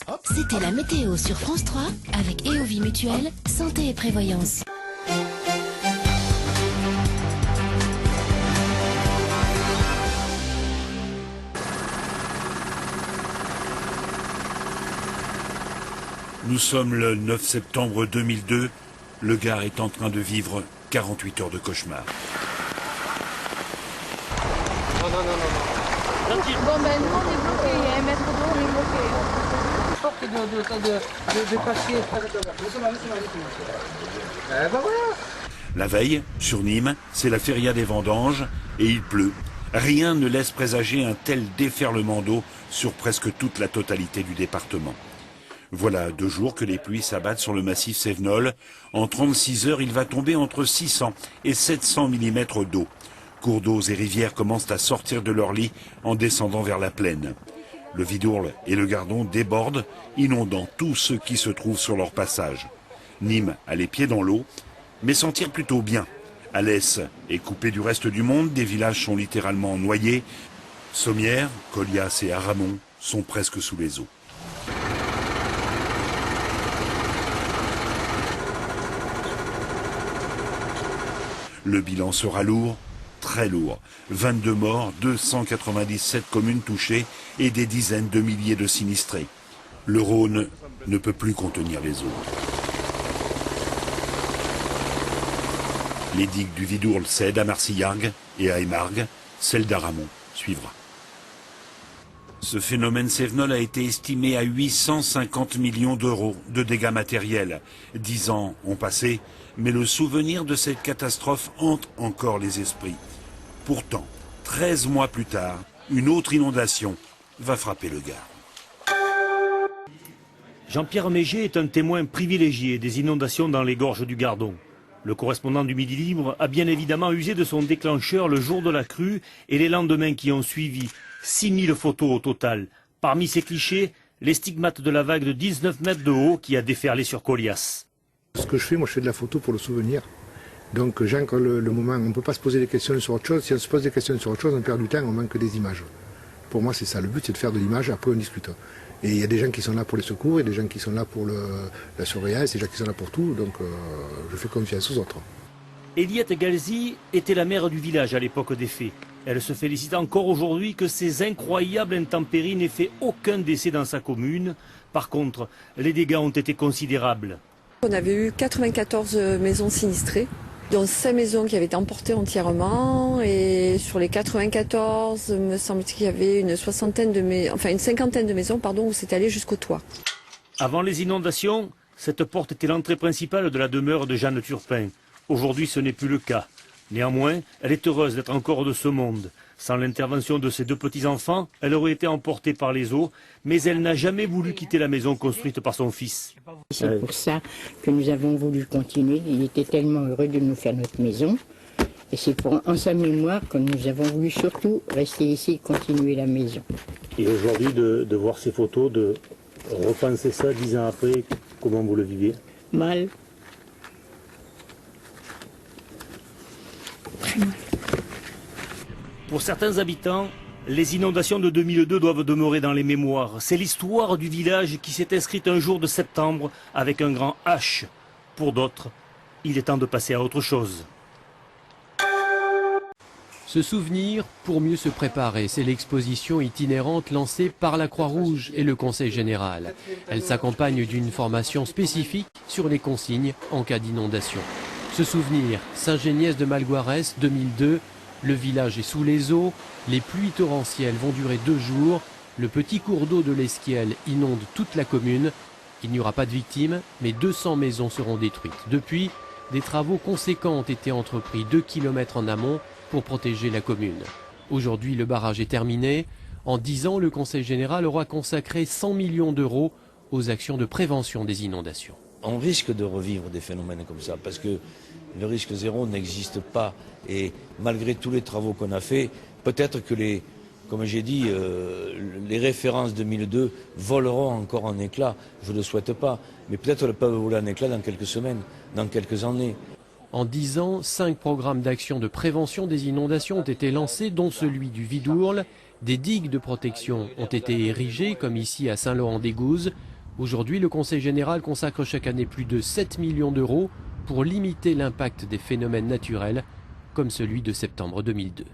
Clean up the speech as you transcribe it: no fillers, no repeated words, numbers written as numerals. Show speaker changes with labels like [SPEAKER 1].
[SPEAKER 1] C'était la météo sur France 3 avec EOVie Mutuelle, santé et prévoyance.
[SPEAKER 2] Nous sommes le 9 septembre 2002. Le Gard est en train de vivre 48 heures de cauchemar.
[SPEAKER 3] Non.
[SPEAKER 4] Bon ben nous on est bloqué, il y a un mètre d'eau, on est bloqué.
[SPEAKER 3] De passer. Ben voilà.
[SPEAKER 2] La veille, sur Nîmes, c'est la feria des vendanges et il pleut. Rien ne laisse présager un tel déferlement d'eau sur presque toute la totalité du département. Voilà 2 jours que les pluies s'abattent sur le massif Cévenol. En 36 heures, il va tomber entre 600 et 700 mm d'eau. Cours d'eau et rivières commencent à sortir de leur lit en descendant vers la plaine. Le Vidourle et le Gardon débordent, inondant tous ceux qui se trouvent sur leur passage. Nîmes a les pieds dans l'eau, mais s'en tire plutôt bien. Alès est coupé du reste du monde, des villages sont littéralement noyés. Sommières, Colias et Aramon sont presque sous les eaux. Le bilan sera lourd, très lourd. 22 morts, 297 communes touchées et des dizaines de milliers de sinistrés. Le Rhône ne peut plus contenir les eaux. Les digues du Vidourle cèdent à Marcillargues et à Émargues. Celle d'Aramon suivra. Ce phénomène Cévenol a été estimé à 850 millions d'euros de dégâts matériels. 10 ans ont passé, mais le souvenir de cette catastrophe hante encore les esprits. Pourtant, 13 mois plus tard, une autre inondation va frapper le Gard.
[SPEAKER 5] Jean-Pierre Mégé est un témoin privilégié des inondations dans les gorges du Gardon. Le correspondant du Midi Libre a bien évidemment usé de son déclencheur le jour de la crue et les lendemains qui ont suivi. 6000 photos au total. Parmi ces clichés, les stigmates de la vague de 19 mètres de haut qui a déferlé sur Colias.
[SPEAKER 6] Ce que je fais, moi je fais de la photo pour le souvenir. Donc j'ancre le moment, on ne peut pas se poser des questions sur autre chose. Si on se pose des questions sur autre chose, on perd du temps, on manque des images. Pour moi c'est ça, le but c'est de faire de l'image, après on discute. Et il y a des gens qui sont là pour les secours, et des gens qui sont là pour la surveillance, des gens qui sont là pour tout, donc je fais confiance aux autres.
[SPEAKER 5] Eliette Galzi était la maire du village à l'époque des faits. Elle se félicite encore aujourd'hui que ces incroyables intempéries n'aient fait aucun décès dans sa commune. Par contre, les dégâts ont été considérables.
[SPEAKER 7] On avait eu 94 maisons sinistrées, dont 5 maisons qui avaient été emportées entièrement. Et sur les 94, il me semble qu'il y avait une cinquantaine de maisons où c'était allé jusqu'au toit.
[SPEAKER 5] Avant les inondations, cette porte était l'entrée principale de la demeure de Jeanne Turpin. Aujourd'hui, ce n'est plus le cas. Néanmoins, elle est heureuse d'être encore de ce monde. Sans l'intervention de ses 2 petits-enfants, elle aurait été emportée par les eaux, mais elle n'a jamais voulu quitter la maison construite par son fils.
[SPEAKER 8] C'est pour ça que nous avons voulu continuer. Il était tellement heureux de nous faire notre maison. Et c'est en sa mémoire que nous avons voulu surtout rester ici et continuer la maison.
[SPEAKER 5] Et aujourd'hui, de voir ces photos, de repenser ça 10 ans après, comment vous le viviez?
[SPEAKER 8] Mal.
[SPEAKER 5] Pour certains habitants, les inondations de 2002 doivent demeurer dans les mémoires. C'est l'histoire du village qui s'est inscrite un jour de septembre avec un grand H. Pour d'autres, il est temps de passer à autre chose.
[SPEAKER 9] Se souvenir pour mieux se préparer, c'est l'exposition itinérante lancée par la Croix-Rouge et le Conseil général. Elle s'accompagne d'une formation spécifique sur les consignes en cas d'inondation. Se souvenir, Saint-Géniès de Malgoirès, 2002, le village est sous les eaux, les pluies torrentielles vont durer 2 jours, le petit cours d'eau de l'Esquiel inonde toute la commune. Il n'y aura pas de victimes, mais 200 maisons seront détruites. Depuis, des travaux conséquents ont été entrepris 2 km en amont pour protéger la commune. Aujourd'hui, le barrage est terminé. En 10 ans, le Conseil général aura consacré 100 millions d'euros aux actions de prévention des inondations.
[SPEAKER 10] On risque de revivre des phénomènes comme ça, parce que le risque zéro n'existe pas. Et malgré tous les travaux qu'on a faits, peut-être que comme j'ai dit, les références 2002 voleront encore en éclats. Je ne le souhaite pas, mais peut-être elles peuvent voler en éclats dans quelques semaines, dans quelques années.
[SPEAKER 9] En 10 ans, 5 programmes d'action de prévention des inondations ont été lancés, dont celui du Vidourle. Des digues de protection ont été érigées, comme ici à Saint-Laurent-des-Gouzes. Aujourd'hui, le Conseil général consacre chaque année plus de 7 millions d'euros pour limiter l'impact des phénomènes naturels comme celui de septembre 2002.